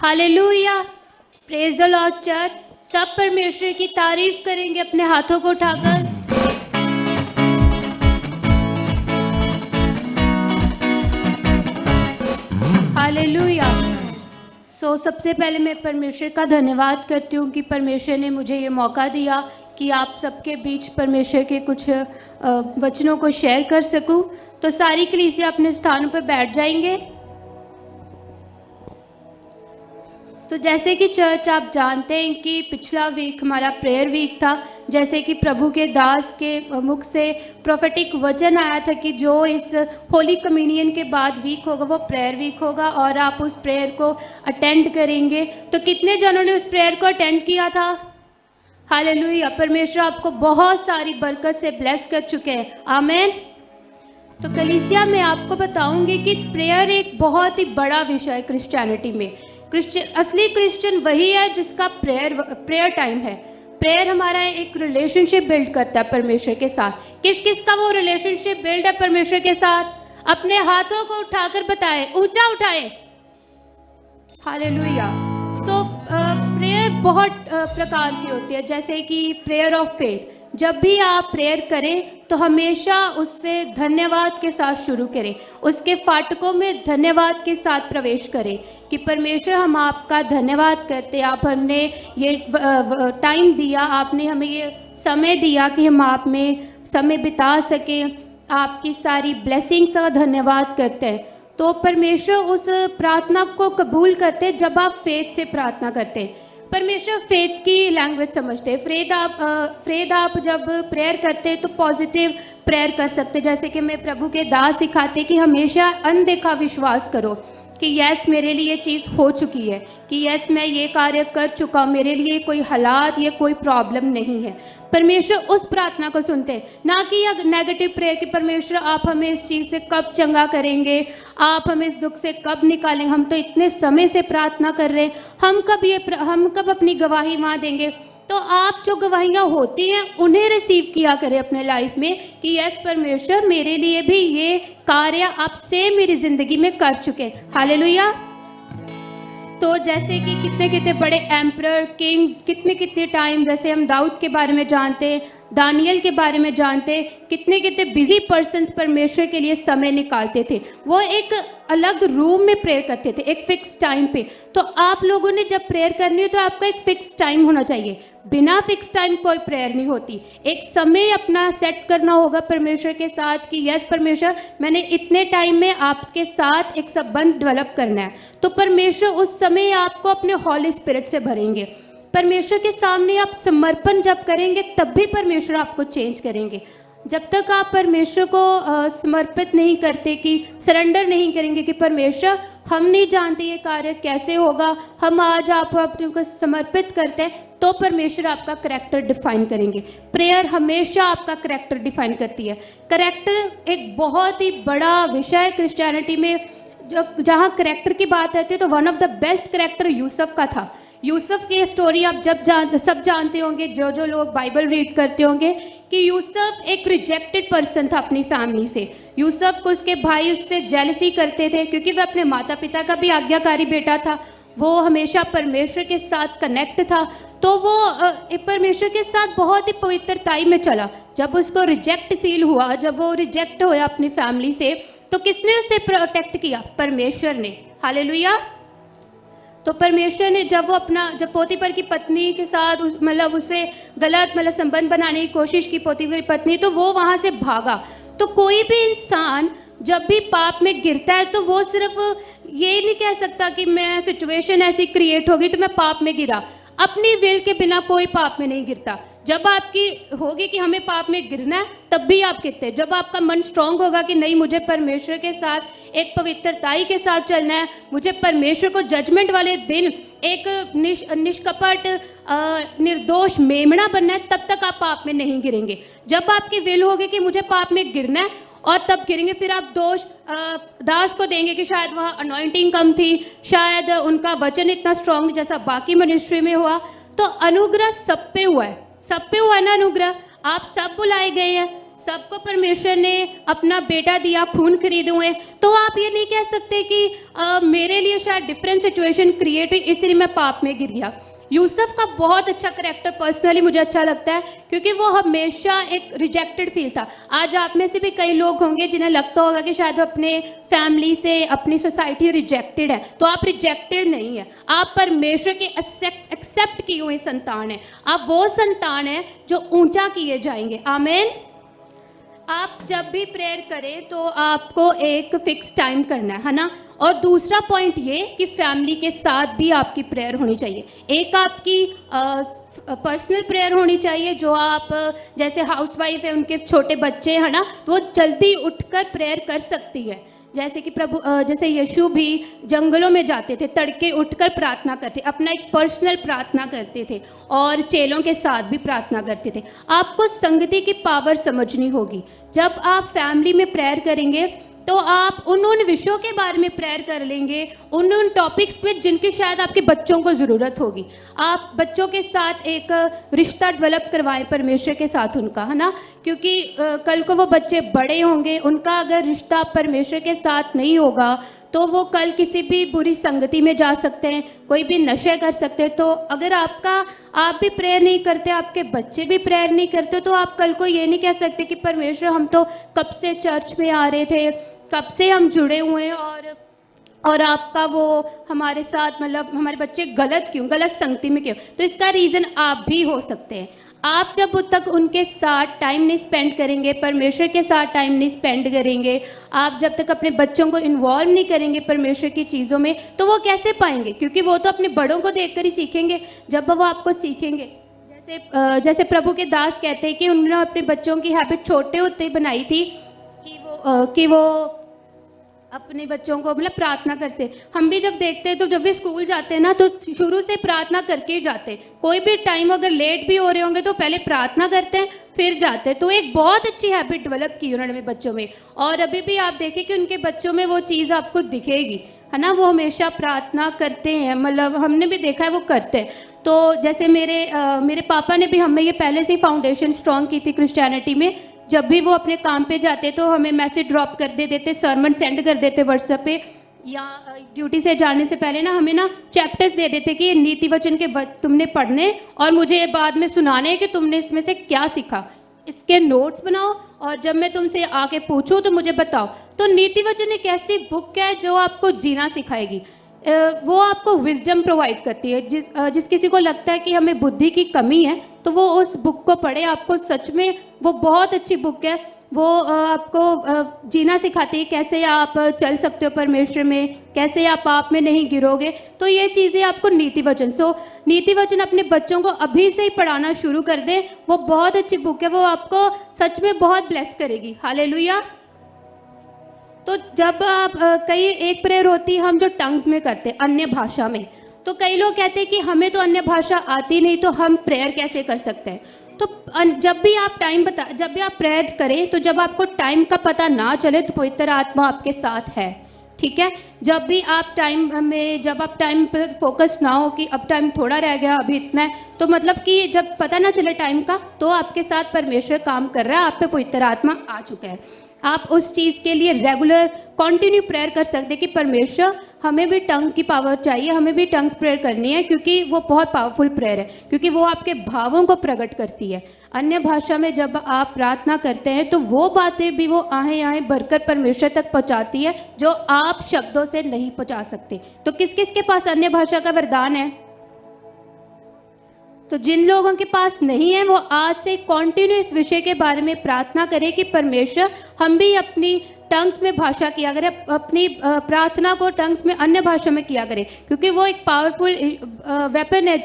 Hallelujah, praise the Lord church. सब परमेश्वर की तारीफ करेंगे अपने हाथों को उठाकर। हालेलुया। सबसे पहले मैं परमेश्वर का धन्यवाद करती हूँ कि परमेश्वर ने मुझे ये मौका दिया कि आप सबके बीच परमेश्वर के कुछ वचनों को शेयर कर सकूँ। तो सारी कलीसिया अपने स्थानों पर बैठ जाएंगे। तो जैसे कि चर्च आप जानते हैं कि पिछला वीक हमारा प्रेयर वीक था। जैसे कि प्रभु के दास के मुख से प्रोफेटिक वचन आया था कि जो इस होली कम्युनियन के बाद वीक होगा वो प्रेयर वीक होगा और आप उस प्रेयर को अटेंड करेंगे। तो कितने जनों ने उस प्रेयर को अटेंड किया था? हालेलुया। परमेश्वर आपको बहुत सारी बरकत से ब्लेस कर चुके हैं। आमीन। तो कलीसिया मैं आपको बताऊंगी कि प्रेयर एक बहुत ही बड़ा विषय है क्रिश्चियनिटी में। असली क्रिश्चियन वही है जिसका प्रेयर टाइम है। प्रेयर हमारा एक रिलेशनशिप बिल्ड करता है परमेश्वर के साथ। किस किस का वो रिलेशनशिप बिल्ड है परमेश्वर के साथ? अपने हाथों को उठाकर बताएं, ऊंचा उठाएं। हालेलुया। प्रेयर बहुत प्रकार की होती है। जैसे कि प्रेयर ऑफ फेथ। जब भी आप प्रेयर करें तो हमेशा उससे धन्यवाद के साथ शुरू करें। उसके फाटकों में धन्यवाद के साथ प्रवेश करें कि परमेश्वर हम आपका धन्यवाद करते हैं। आप हमने ये टाइम दिया, आपने हमें ये समय दिया कि हम आप में समय बिता सकें। आपकी सारी ब्लेसिंग्स का धन्यवाद करते हैं। तो परमेश्वर उस प्रार्थना को कबूल करते हैं जब आप फेथ से प्रार्थना करते हैं। परमेश्वर फेथ की लैंग्वेज समझते हैं। फ्रेद आप जब प्रेयर करते हैं तो पॉजिटिव प्रेयर कर सकते हैं। जैसे कि मैं प्रभु के दास सिखाते कि हमेशा अनदेखा विश्वास करो कि यस मेरे लिए ये चीज़ हो चुकी है, कि यस मैं ये कार्य कर चुका हूँ, मेरे लिए कोई हालात या कोई प्रॉब्लम नहीं है। परमेश्वर उस प्रार्थना को सुनते हैं, ना कि यह नेगेटिव प्रेयर कि परमेश्वर आप हमें इस चीज़ से कब चंगा करेंगे, आप हमें इस दुख से कब निकालेंगे, हम तो इतने समय से प्रार्थना कर रहे हैं, हम कब अपनी गवाही वहाँ देंगे। तो आप जो गवाहियाँ होती हैं उन्हें रिसीव किया करें अपने लाइफ में कि यस परमेश्वर मेरे लिए भी ये कार्य आप से मेरी ज़िंदगी में कर चुके हैं। हालेलुया। तो जैसे कि कितने कितने बड़े एम्परर किंग कितने टाइम, जैसे हम दाऊद के बारे में जानते हैं, दानियल के बारे में जानते हैं, कितने बिजी पर्सन्स परमेश्वर के लिए समय निकालते थे। वो एक अलग रूम में प्रेयर करते थे एक फिक्स टाइम पे। तो आप लोगों ने जब प्रेयर करनी हो तो आपका एक फिक्स टाइम होना चाहिए। बिना फिक्स टाइम कोई प्रेयर नहीं होती। एक समय अपना सेट करना होगा परमेश्वर के साथ कि यस परमेश्वर मैंने इतने टाइम में आपके साथ एक संबंध डेवलप करना है। तो परमेश्वर उस समय आपको अपने हॉली स्पिरिट से भरेंगे। परमेश्वर के सामने आप समर्पण जब करेंगे तब भी परमेश्वर आपको चेंज करेंगे। जब तक आप परमेश्वर को समर्पित नहीं करते, कि सरेंडर नहीं करेंगे कि परमेश्वर हम नहीं जानते ये कार्य कैसे होगा, हम आज आप अपने को समर्पित करते हैं, तो परमेश्वर आपका करैक्टर डिफाइन करेंगे। प्रेयर हमेशा आपका करैक्टर डिफाइन करती है। करैक्टर एक बहुत ही बड़ा विषय है क्रिश्चियनिटी में। जहाँ करैक्टर की बात आती है तो one of the best character Yusuf का था। यूसुफ की स्टोरी आप सब जानते होंगे, जो लोग बाइबल रीड करते होंगे, कि यूसुफ एक रिजेक्टेड पर्सन था अपनी फैमिली से। यूसुफ को उसके भाई उससे जेलसी करते थे क्योंकि वह अपने माता पिता का भी आज्ञाकारी बेटा था। वो हमेशा परमेश्वर के साथ कनेक्ट था, तो वो परमेश्वर के साथ बहुत ही पवित्रताई में चला। जब उसको रिजेक्ट फील हुआ, जब वो रिजेक्ट हुआ अपनी फैमिली से, तो किसने उसे प्रोटेक्ट किया? परमेश्वर ने। हालेलुया। तो परमेश्वर ने जब पोतीफर की पत्नी के साथ उसे गलत संबंध बनाने की कोशिश की पोतीफर की पत्नी, तो वो वहाँ से भागा। तो कोई भी इंसान जब भी पाप में गिरता है तो वो सिर्फ ये नहीं कह सकता कि मैं सिचुएशन ऐसी क्रिएट होगी तो मैं पाप में गिरा। अपनी विल के बिना कोई पाप में नहीं गिरता। जब आपकी होगी कि हमें पाप में गिरना है तब भी आप गिरते हैं। जब आपका मन स्ट्रांग होगा कि नहीं मुझे परमेश्वर के साथ एक पवित्रताई के साथ चलना है, मुझे परमेश्वर को जजमेंट वाले दिन एक निष्कपट निर्दोष मेमना बनना है, तब तक आप पाप में नहीं गिरेंगे। जब आपकी विल होगी कि मुझे पाप में गिरना है और तब गिरेंगे, फिर आप दोष दास को देंगे कि शायद वहाँ अनॉइंटिंग कम थी, शायद उनका वचन इतना स्ट्रांग जैसा बाकी मिनिस्ट्री में हुआ। तो अनुग्रह सब पे हुआ है, सब पे हुआ है ना अनुग्रह। आप सब बुलाए गए हैं, सबको परमेश्वर ने अपना बेटा दिया, खून खरीदे हुए, तो आप ये नहीं कह सकते कि मेरे लिए शायद डिफरेंट सिचुएशन क्रिएट हुई इसलिए मैं पाप में गिर गया। यूसुफ का बहुत अच्छा करेक्टर पर्सनली मुझे अच्छा लगता है, क्योंकि वो हमेशा एक रिजेक्टेड फील था। आज आप में से भी कई लोग होंगे जिन्हें लगता होगा कि शायद अपने फैमिली से, अपनी सोसाइटी रिजेक्टेड है, तो आप रिजेक्टेड नहीं है, आप परमेश्वर के एक्सेप्ट किए हुए संतान हैं। आप वो संतान हैं जो ऊंचा किए जाएंगे। आमीन। आप जब भी प्रेयर करें तो आपको एक फिक्स टाइम करना है ना। और दूसरा पॉइंट ये कि फैमिली के साथ भी आपकी प्रेयर होनी चाहिए। एक आपकी पर्सनल प्रेयर होनी चाहिए, जो आप जैसे हाउसवाइफ है, उनके छोटे बच्चे हैं ना, तो वो जल्दी उठकर प्रेयर कर सकती है। जैसे कि जैसे यीशु भी जंगलों में जाते थे, तड़के उठकर प्रार्थना करते, अपना एक पर्सनल प्रार्थना करते थे, और चेलों के साथ भी प्रार्थना करते थे। आपको संगति की पावर समझनी होगी। जब आप फैमिली में प्रेयर करेंगे तो आप उन विषयों के बारे में प्रेयर कर लेंगे, उन टॉपिक्स पे जिनकी शायद आपके बच्चों को ज़रूरत होगी। आप बच्चों के साथ एक रिश्ता डेवलप करवाएं परमेश्वर के साथ उनका, है ना, क्योंकि कल को वो बच्चे बड़े होंगे, उनका अगर रिश्ता परमेश्वर के साथ नहीं होगा तो वो कल किसी भी बुरी संगति में जा सकते हैं, कोई भी नशे कर सकते हैं। तो अगर आप भी प्रेयर नहीं करते, आपके बच्चे भी प्रेयर नहीं करते, तो आप कल को ये नहीं कह सकते कि परमेश्वर हम तो कब से चर्च में आ रहे थे, कब से हम जुड़े हुए हैं, और आपका वो हमारे साथ, मतलब हमारे बच्चे गलत संगति में क्यों। तो इसका रीज़न आप भी हो सकते हैं। आप जब तक उनके साथ टाइम नहीं स्पेंड करेंगे, परमेश्वर के साथ टाइम नहीं स्पेंड करेंगे, आप जब तक अपने बच्चों को इन्वॉल्व नहीं करेंगे परमेश्वर की चीज़ों में, तो वो कैसे पाएंगे? क्योंकि वो तो अपने बड़ों को देखकर ही सीखेंगे। जब वो आपको सीखेंगे, जैसे प्रभु के दास कहते हैं कि उन्होंने अपने बच्चों की हैबिट छोटे होते ही बनाई थी कि वो अपने बच्चों को मतलब प्रार्थना करते। हम भी जब देखते हैं तो जब भी स्कूल जाते हैं ना, तो शुरू से प्रार्थना करके ही जाते। कोई भी टाइम अगर लेट भी हो रहे होंगे तो पहले प्रार्थना करते हैं फिर जाते हैं। तो एक बहुत अच्छी हैबिट डेवलप की उन्होंने अपने बच्चों में, और अभी भी आप देखें कि उनके बच्चों में वो चीज़ आपको दिखेगी, है ना। वो हमेशा प्रार्थना करते हैं, मतलब हमने भी देखा है वो करते हैं। तो जैसे मेरे पापा ने भी हमें ये पहले से ही फाउंडेशन स्ट्रॉन्ग की थी क्रिश्चियनिटी में। जब भी वो अपने काम पे जाते तो हमें मैसेज ड्रॉप कर देते, सरमन सेंड कर देते व्हाट्सएप पे, या ड्यूटी से जाने से पहले ना हमें ना चैप्टर्स दे देते कि नीति वचन के तुमने पढ़ने और मुझे बाद में सुनाने कि तुमने इसमें से क्या सीखा। इसके नोट्स बनाओ और जब मैं तुमसे आके पूछूं तो मुझे बताओ। तो नीति वचन एक ऐसी बुक है जो आपको जीना सिखाएगी। वो आपको विजडम प्रोवाइड करती है। जिस किसी को लगता है कि हमें बुद्धि की कमी है तो वो उस बुक को पढ़े। आपको सच में वो बहुत अच्छी बुक है। वो आपको जीना सिखाती है, कैसे आप चल सकते हो परमेश्वर में, कैसे आप पाप में नहीं गिरोगे। तो ये चीज़ें आपको नीति वचन, नीति वचन अपने बच्चों को अभी से ही पढ़ाना शुरू कर दें। वो बहुत अच्छी बुक है, वो आपको सच में बहुत ब्लेस करेगी। हालेलुया। तो जब आप एक प्रेयर होती है हम जो टंग्स में करते, अन्य भाषा में, तो कई लोग कहते हैं कि हमें तो अन्य भाषा आती नहीं तो हम प्रेयर कैसे कर सकते हैं। तो जब भी आप प्रेयर करें तो जब आपको टाइम का पता ना चले तो पवित्र आत्मा आपके साथ है, ठीक है। जब आप टाइम पर फोकस ना हो कि अब टाइम थोड़ा रह गया, अभी इतना है, तो मतलब कि जब पता ना चले टाइम का तो आपके साथ परमेश्वर काम कर रहा है, आप पे पवित्र आत्मा आ चुका है। आप उस चीज़ के लिए रेगुलर कंटिन्यू प्रेयर कर सकते कि परमेश्वर हमें भी टंग की पावर चाहिए, हमें भी टंग्स प्रेयर करनी है, क्योंकि वो बहुत पावरफुल प्रेयर है, क्योंकि वो आपके भावों को प्रकट करती है। अन्य भाषा में जब आप प्रार्थना करते हैं तो वो बातें भी वो आहें भरकर परमेश्वर तक पहुंचाती है जो आप शब्दों से नहीं पहुंचा सकते। तो किस किस के पास अन्य भाषा का वरदान है? तो जिन लोगों के पास नहीं है वो आज से कंटिन्यू इस विषय के बारे में प्रार्थना करें कि परमेश्वर हम भी अपनी टंग्स में भाषा किया करें, अपनी प्रार्थना को टंग्स में अन्य भाषा में किया करें, क्योंकि वो एक पावरफुल वेपन है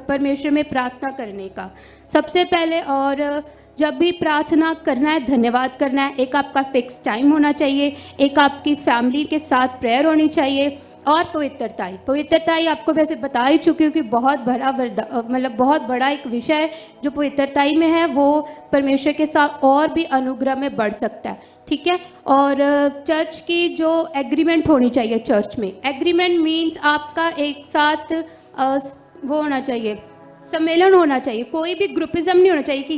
परमेश्वर में प्रार्थना करने का। सबसे पहले और जब भी प्रार्थना करना है, धन्यवाद करना है, एक आपका फिक्स टाइम होना चाहिए, एक आपकी फैमिली के साथ प्रेयर होनी चाहिए, और पवित्रताई आपको वैसे बता ही चुकी हूँ कि बहुत बड़ा एक विषय है जो पवित्रताई में है, वो परमेश्वर के साथ और भी अनुग्रह में बढ़ सकता है, ठीक है। और चर्च की जो एग्रीमेंट होनी चाहिए, चर्च में एग्रीमेंट मीन्स आपका एक साथ वो होना चाहिए, सम्मेलन होना चाहिए, कोई भी ग्रुपिज्म नहीं होना चाहिए कि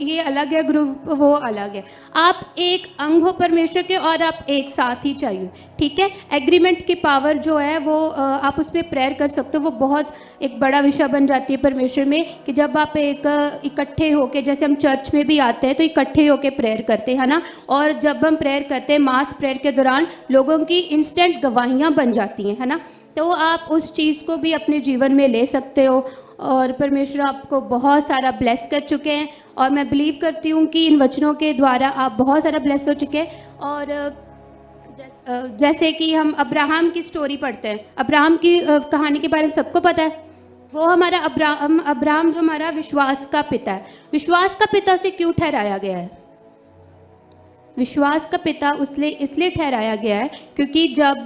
ये अलग है ग्रुप, वो अलग है। आप एक अंग हो परमेश्वर के और आप एक साथ ही चाहिए, ठीक है। एग्रीमेंट की पावर जो है वो आप उस पर प्रेयर कर सकते हो, वो बहुत एक बड़ा विषय बन जाती है परमेश्वर में कि जब आप एक इकट्ठे होके, जैसे हम चर्च में भी आते हैं तो इकट्ठे होके प्रेयर करते हैं ना, और जब हम प्रेयर करते हैं मास प्रेयर के दौरान लोगों की इंस्टेंट गवाहियाँ बन जाती हैं, है ना। तो आप उस चीज़ को भी अपने जीवन में ले सकते हो और परमेश्वर आपको बहुत सारा ब्लेस कर चुके हैं, और मैं बिलीव करती हूँ कि इन वचनों के द्वारा आप बहुत सारा ब्लेस हो चुके हैं। और जैसे कि हम अब्राहम की स्टोरी पढ़ते हैं, अब्राहम की कहानी के बारे में सबको पता है। वो हमारा अब्राहम जो हमारा विश्वास का पिता है, विश्वास का पिता से क्यों ठहराया गया है? विश्वास का पिता इसलिए ठहराया गया है क्योंकि जब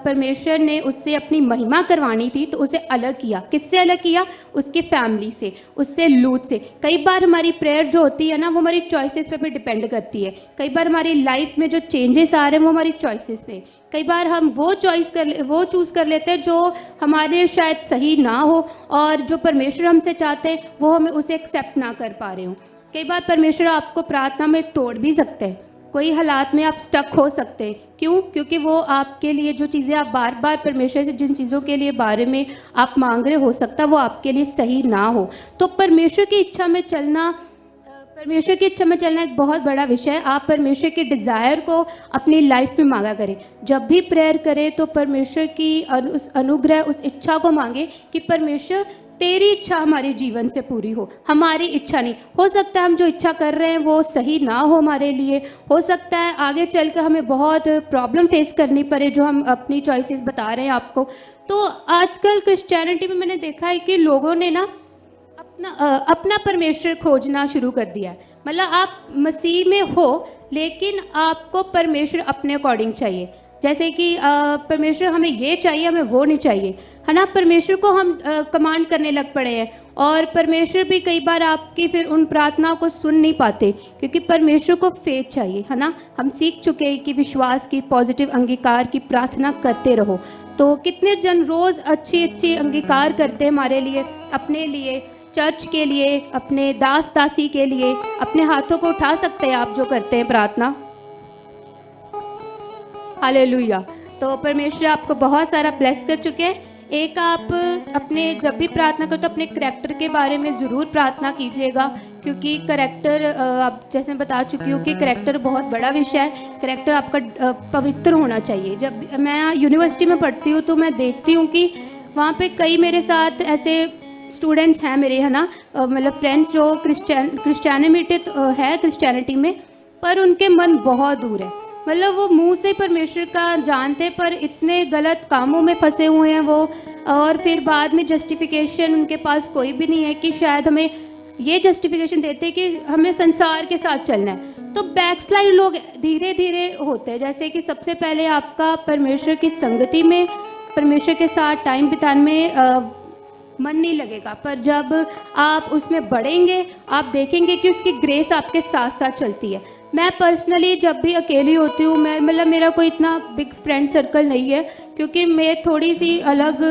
परमेश्वर ने उससे अपनी महिमा करवानी थी तो उसे अलग किया। किससे अलग किया? उसके फैमिली से, उससे लूत से। कई बार हमारी प्रेयर जो होती है ना, वो हमारी चॉइसेस पे भी डिपेंड करती है। कई बार हमारी लाइफ में जो चेंजेस आ रहे हैं वो हमारी चॉइसेस पे। कई बार हम वो चूज़ कर लेते हैं जो हमारे शायद सही ना हो, और जो परमेश्वर हमसे चाहते हैं वो हमें उसे एक्सेप्ट ना कर पा रहे हो। कई बार परमेश्वर आपको प्रार्थना में तोड़ भी सकते हैं, कोई हालात में आप स्टक हो सकते हैं। क्यों? क्योंकि वो आपके लिए जो चीज़ें आप बार बार परमेश्वर से जिन चीज़ों के लिए बारे में आप मांग रहे हो सकता है वो आपके लिए सही ना हो। तो परमेश्वर की इच्छा में चलना एक बहुत बड़ा विषय है। आप परमेश्वर के डिज़ायर को अपनी लाइफ में मांगा करें। जब भी प्रेयर करें तो परमेश्वर की उस अनुग्रह, उस इच्छा को मांगे कि परमेश्वर तेरी इच्छा हमारे जीवन से पूरी हो, हमारी इच्छा नहीं। हो सकता है हम जो इच्छा कर रहे हैं वो सही ना हो हमारे लिए, हो सकता है आगे चल कर हमें बहुत प्रॉब्लम फेस करनी पड़े जो हम अपनी चॉइसेस बता रहे हैं आपको। तो आजकल क्रिश्चियनिटी में मैंने देखा है कि लोगों ने ना अपना परमेश्वर खोजना शुरू कर दिया है। मतलब आप मसीह में हो लेकिन आपको परमेश्वर अपने अकॉर्डिंग चाहिए। जैसे कि परमेश्वर हमें ये चाहिए, हमें वो नहीं चाहिए, है ना। परमेश्वर को हम कमांड करने लग पड़े हैं, और परमेश्वर भी कई बार आपकी फिर उन प्रार्थनाओं को सुन नहीं पाते क्योंकि परमेश्वर को फेथ चाहिए, है ना। हम सीख चुके हैं कि विश्वास की, पॉजिटिव अंगीकार की प्रार्थना करते रहो। तो कितने जन रोज़ अच्छी अंगीकार करते हैं हमारे लिए, अपने लिए, चर्च के लिए, अपने दास दासी के लिए। अपने हाथों को उठा सकते हैं आप जो करते हैं प्रार्थना। हालेलुया। तो परमेश्वर आपको बहुत सारा ब्लेस कर चुके हैं। एक आप अपने जब भी प्रार्थना करो तो अपने करैक्टर के बारे में ज़रूर प्रार्थना कीजिएगा, क्योंकि करैक्टर आप जैसे मैं बता चुकी हूँ कि करैक्टर बहुत बड़ा विषय है। करैक्टर आपका पवित्र होना चाहिए। जब मैं यूनिवर्सिटी में पढ़ती हूँ तो मैं देखती हूँ कि वहाँ पे कई मेरे साथ ऐसे स्टूडेंट्स हैं मेरे, है ना, मतलब फ्रेंड्स जो क्रिश्चियनिटी में, पर उनके मन बहुत दूर है। मतलब वो मुंह से परमेश्वर का जानते पर इतने गलत कामों में फंसे हुए हैं वो, और फिर बाद में जस्टिफिकेशन उनके पास कोई भी नहीं है कि शायद हमें ये जस्टिफिकेशन देते कि हमें संसार के साथ चलना है। तो बैकस्लाइड लोग धीरे धीरे होते हैं। जैसे कि सबसे पहले आपका परमेश्वर की संगति में, परमेश्वर के साथ टाइम बिताने में मन नहीं लगेगा, पर जब आप उसमें बढ़ेंगे आप देखेंगे कि उसकी ग्रेस आपके साथ साथ चलती है। मैं पर्सनली जब भी अकेली होती हूँ, मैं मतलब मेरा कोई इतना बिग फ्रेंड सर्कल नहीं है क्योंकि मैं थोड़ी सी अलग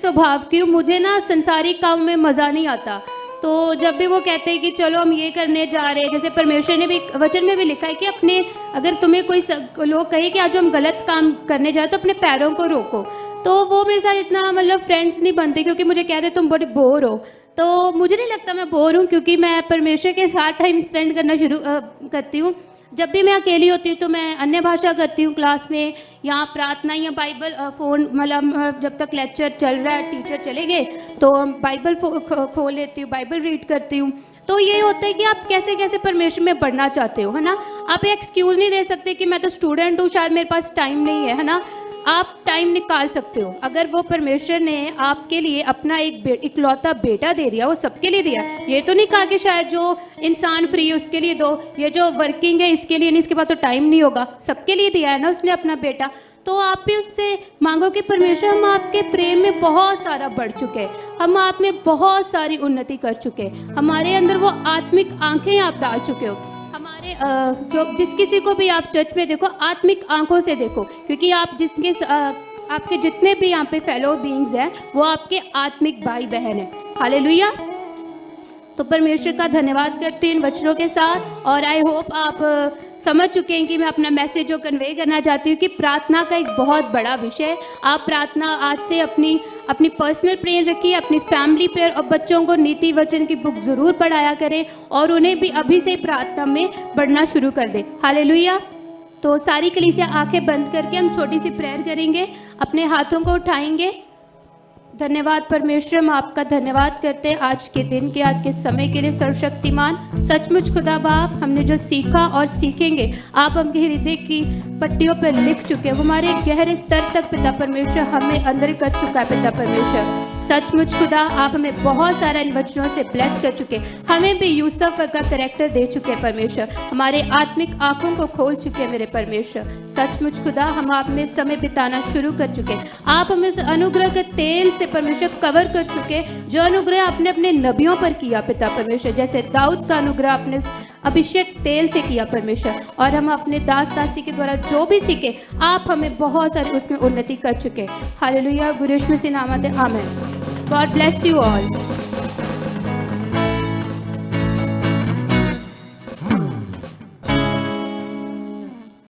स्वभाव की हूँ। मुझे ना संसारिक काम में मज़ा नहीं आता। तो जब भी वो कहते हैं कि चलो हम ये करने जा रहे हैं, जैसे परमेश्वर ने भी वचन में भी लिखा है कि अपने, अगर तुम्हें कोई लोग कहे कि आज हम गलत काम करने जाए तो अपने पैरों को रोको। तो वो मेरे साथ इतना मतलब फ्रेंड्स नहीं बनते क्योंकि मुझे कहते तुम बड़े बोर हो। तो मुझे नहीं लगता मैं बोर हूँ, क्योंकि मैं परमेश्वर के साथ टाइम स्पेंड करना शुरू करती हूँ। जब भी मैं अकेली होती हूँ तो मैं अन्य भाषा करती हूँ क्लास में, या प्रार्थना, या बाइबल फ़ोन, मतलब जब तक लेक्चर चल रहा है, टीचर चले गए तो बाइबल खोल लेती हूँ, बाइबल रीड करती हूँ। तो ये होता है कि आप कैसे कैसे परमेश्वर में बढ़ना चाहते हो, है ना। आप एक्सक्यूज़ नहीं दे सकते कि मैं तो स्टूडेंट हूँ, शायद मेरे पास टाइम नहीं है ना। आप टाइम निकाल सकते हो। अगर वो परमेश्वर ने आपके लिए अपना एक इकलौता बेटा दे दिया, वो सबके लिए दिया। ये तो नहीं कहा कि शायद जो इंसान फ्री है उसके लिए दो, ये जो वर्किंग है इसके लिए नहीं, इसके बाद तो टाइम नहीं होगा। सबके लिए दिया है ना उसने अपना बेटा। तो आप भी उससे मांगो कि परमेश्वर हम आपके प्रेम में बहुत सारा बढ़ चुके हैं, हम आप में बहुत सारी उन्नति कर चुके हैं, हमारे अंदर वो आत्मिक आंखें आप डाल चुके हो। हमारे जो जिस किसी को भी आप चर्च में देखो, आत्मिक आंखों से देखो, क्योंकि आप जिसके आपके जितने भी यहाँ पे फेलो बीइंग्स हैं वो आपके आत्मिक भाई बहन हैं। हालेलुया। तो परमेश्वर का धन्यवाद करते हैं इन वचनों के साथ। और आई होप आप समझ चुके हैं कि मैं अपना मैसेज जो कन्वे करना चाहती हूँ कि प्रार्थना का एक बहुत बड़ा विषय। आप प्रार्थना आज से अपनी पर्सनल प्रेयर रखिए, अपनी फैमिली प्रेयर, और बच्चों को नीति वचन की बुक ज़रूर पढ़ाया करें और उन्हें भी अभी से प्रार्थना में बढ़ना शुरू कर दें। हालेलुया। तो सारी कलीसिया आंखें बंद करके हम छोटी सी प्रेयर करेंगे, अपने हाथों को उठाएंगे। धन्यवाद परमेश्वर, हम आपका धन्यवाद करते हैं आज के दिन के, आज के समय के लिए सर्वशक्तिमान। सचमुच खुदा बाप, हमने जो सीखा और सीखेंगे आप हमके हृदय की पट्टियों पर लिख चुके हैं, वो हमारे गहरे स्तर तक पिता परमेश्वर हमें अंदर कर चुका है। पिता परमेश्वर सचमुच खुदा, आप हमें बहुत सारा इन वचनों से ब्लेस कर चुके, हमें भी यूसुफ का करैक्टर दे चुके हैं परमेश्वर, हमारे आत्मिक आंखों को खोल चुके हैं मेरे परमेश्वर। सचमुच खुदा, हम आप में समय बिताना शुरू कर चुके, आप हमें उस अनुग्रह के तेल से परमेश्वर कवर कर चुके, जो अनुग्रह आपने अपने नबियों पर किया पिता परमेश्वर, जैसे दाऊद का अनुग्रह आपने अभिषेक तेल से किया परमेश्वर, और हम अपने दास दासी के द्वारा जो भी सीखे आप हमें बहुत सारी उसमें उन्नति कर चुके। हालेलुया। गुरु यीशु मसीह नाम में आमीन। God bless you all.